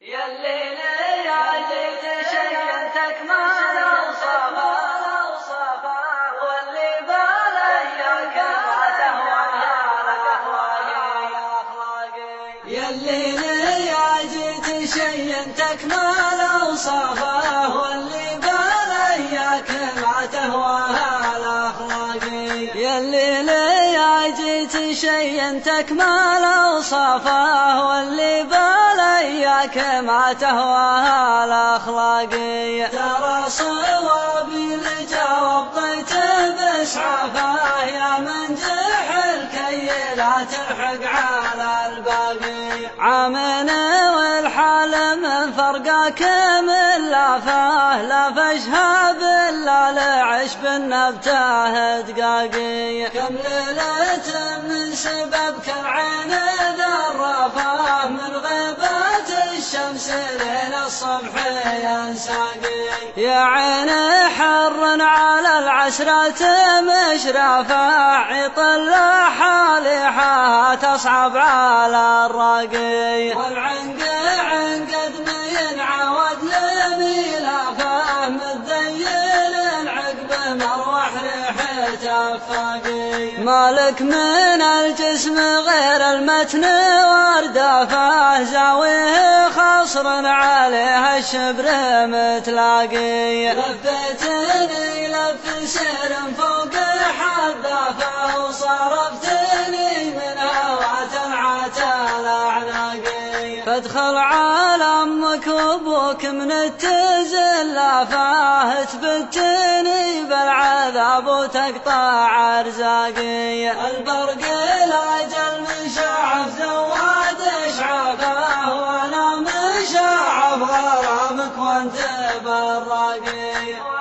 يالليل يا جيت شينتك ما لوصفا واللي بالياك ما تهواها الأخلاقي. يالليل يا جيت شينتك ما لوصفا واللي بالياك ما تهواها الأخلاقي. يالليل يا جيت شينتك ما لوصفا واللي بالياك ما تهواها الأخلاقي. ترى صوابي لجواب ضيته بإسعافه يا من جحل كي لا تلحق على الباقي. عامنا والحال من فرقاك من لافه لا فشهاب إلا لعش بالنبته دقاقي. كم ليلة من سببك العين ذرفه من غيبات الشمس لين الصبح ينساقي. يا عين حر على العسرة مشرفة عطل حالحها تصعب على الراقي. والعنق عنقد من عود لميلافه متذيل عقبه مروح ريحته فاقي. مالك من الجسم غير المتن واردافه زاويه خصر عليها الشبر متلاقي. لفتني لف سير فوق حذافه وصرفتني من هوات العتال اعناقي. فادخل على امك وابوك من التزلافه تفتني بالعذاب وتقطع ارزاقي. البرق الاجل مشعف زواد اشعافه وانا مشعف غرامك وانت بالراقي.